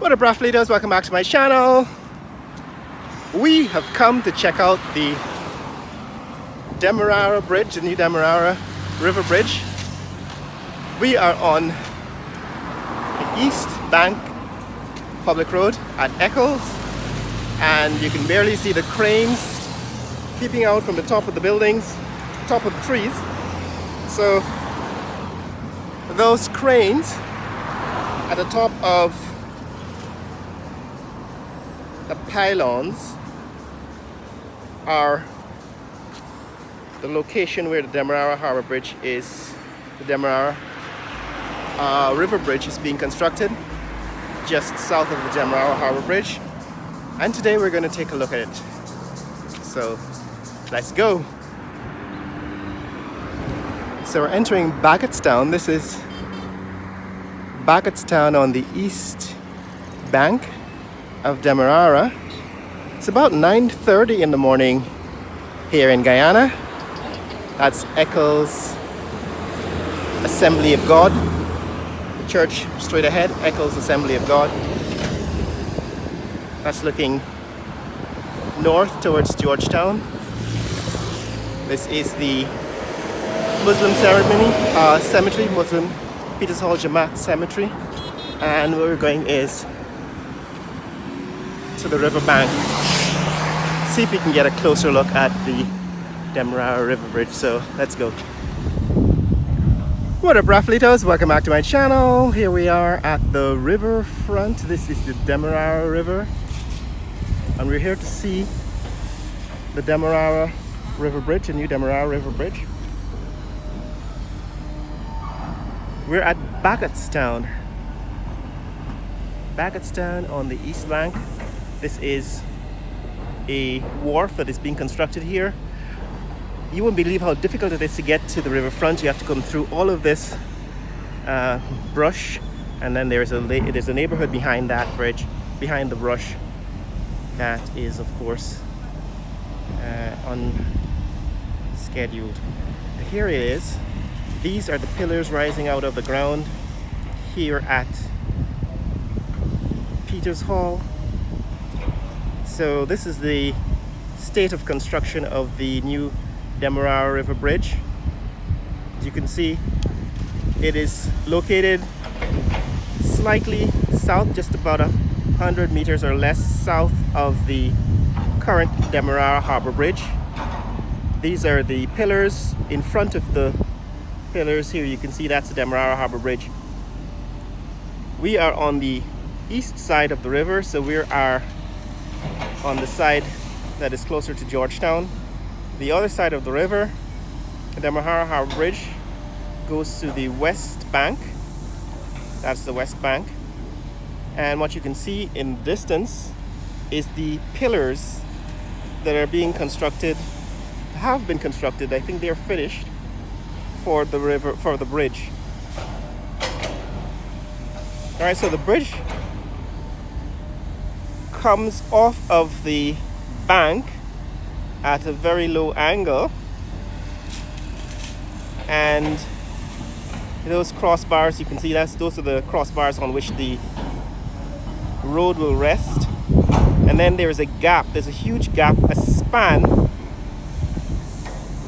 What up, raft leaders? Welcome back to my channel. We have come to check out the Demerara Bridge, the new Demerara River Bridge. We are on the East Bank public road at Eccles, and you can barely see the cranes peeping out from the top of the buildings, top of the trees. So those cranes at the top of the pylons are the location where the Demerara Harbor Bridge is. The Demerara River Bridge is being constructed just south of the Demerara Harbor Bridge, and today we're going to take a look at it. So let's go. So we're entering Bagotstown. This is Bagotstown on the east bank of Demerara. It's about 9:30 in the morning here in Guyana. That's Eccles Assembly of God, the church straight ahead, Eccles Assembly of God. That's looking north towards Georgetown. This is the Muslim cemetery, Muslim Peter's Hall Jamaat Cemetery, and where we're going is to the riverbank. See if we can get a closer look at the Demerara River Bridge. So let's go. What up, Raflitos? Welcome back to my channel. Here we are at the riverfront. This is the Demerara River, and we're here to see the Demerara River Bridge, the new Demerara River Bridge. We're at Bagotstown on the east bank. This is a wharf that is being constructed here. You won't believe how difficult it is to get to the riverfront. You have to come through all of this brush, and then there's a neighborhood behind that bridge, behind the brush, that is of course unscheduled. Here it is. These are the pillars rising out of the ground here at Peter's Hall. So this is the state of construction of the new Demerara River Bridge. As you can see, it is located slightly south, just about 100 meters or less south of the current Demerara Harbor Bridge. These are the pillars. In front of the pillars here, you can see that's the Demerara Harbor Bridge. We are on the east side of the river, so we are on the side that is closer to Georgetown. The other side of the river, the Demerara Harbor Bridge, goes to the west bank. That's the west bank. And what you can see in the distance is the pillars that are being constructed, have been constructed. I think they're finished for the river, for the bridge. All right, so the bridge comes off of the bank at a very low angle, and those crossbars, you can see those are the crossbars on which the road will rest. And then there's a gap, there's a huge gap, a span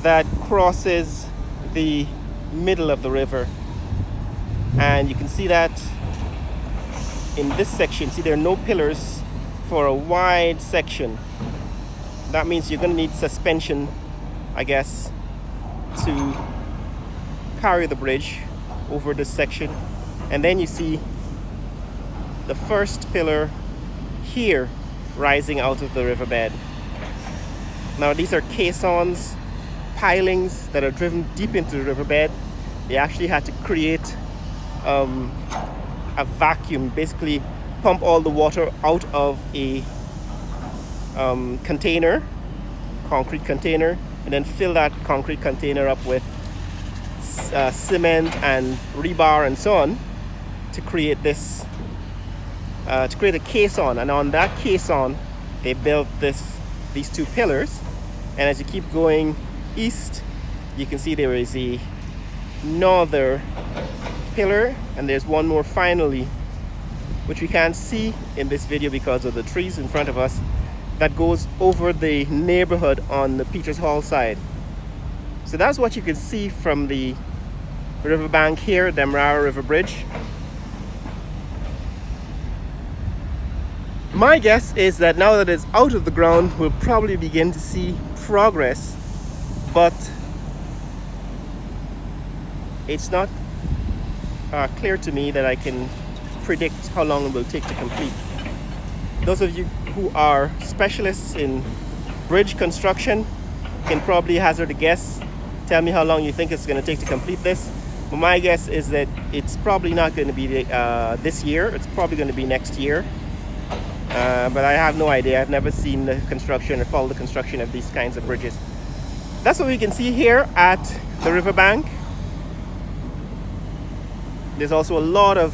that crosses the middle of the river, and you can see that in this section. See, there are no pillars for a wide section. That means you're going to need suspension, I guess, to carry the bridge over this section. And then you see the first pillar here rising out of the riverbed. Now these are caissons, pilings that are driven deep into the riverbed. They actually had to create a vacuum, basically pump all the water out of a container, concrete container, and then fill that concrete container up with cement and rebar and so on to create this, to create a caisson. And on that caisson, they built these two pillars. And as you keep going east, you can see there is another pillar, and there's one more finally which we can't see in this video because of the trees in front of us, that goes over the neighborhood on the Peters Hall side. So that's what you can see from the riverbank here, Demerara River Bridge. My guess is that now that it's out of the ground, we'll probably begin to see progress, but it's not clear to me that I can predict how long it will take to complete. Those of you who are specialists in bridge construction can probably hazard a guess. Tell me how long you think it's going to take to complete this. But my guess is that it's probably not going to be this year. It's probably going to be next year. But I have no idea. I've never seen the construction or followed the construction of these kinds of bridges. That's what we can see here at the riverbank. There's also a lot of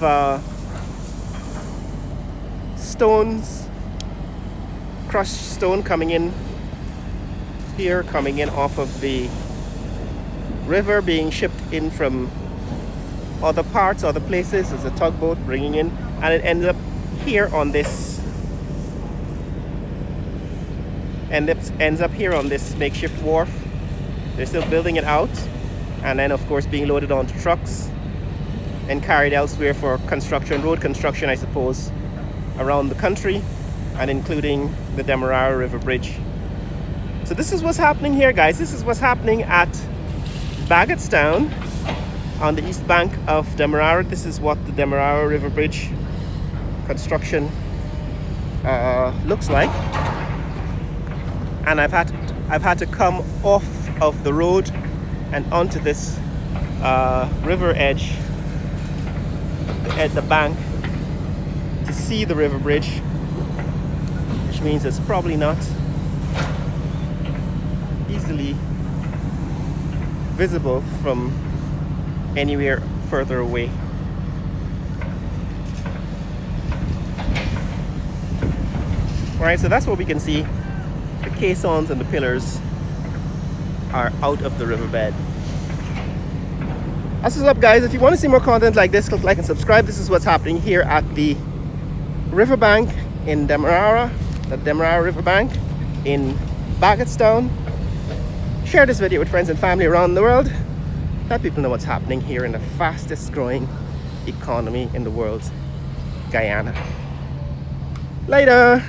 stones, crushed stone coming in here, coming in off of the river, being shipped in from other parts, other places. There's a tugboat bringing in, and it ends up here on this ends up here on this makeshift wharf. They're still building it out, and then of course being loaded onto trucks and carried elsewhere for construction, road construction I suppose, around the country, and including the Demerara River Bridge. So this is what's happening here, guys. This is what's happening at Baggetstown on the east bank of Demerara. This is what the Demerara River Bridge construction looks like. And I've had to come off of the road and onto this river edge at the bank to see the river bridge, which means it's probably not easily visible from anywhere further away. Alright, so that's what we can see. The caissons and the pillars are out of the riverbed. That's what's up, guys. If you want to see more content like this, click like and subscribe. This is what's happening here at the riverbank in Demerara, the Demerara Riverbank in Baggetstown. Share this video with friends and family around the world. Let people know what's happening here in the fastest growing economy in the world, Guyana. Later.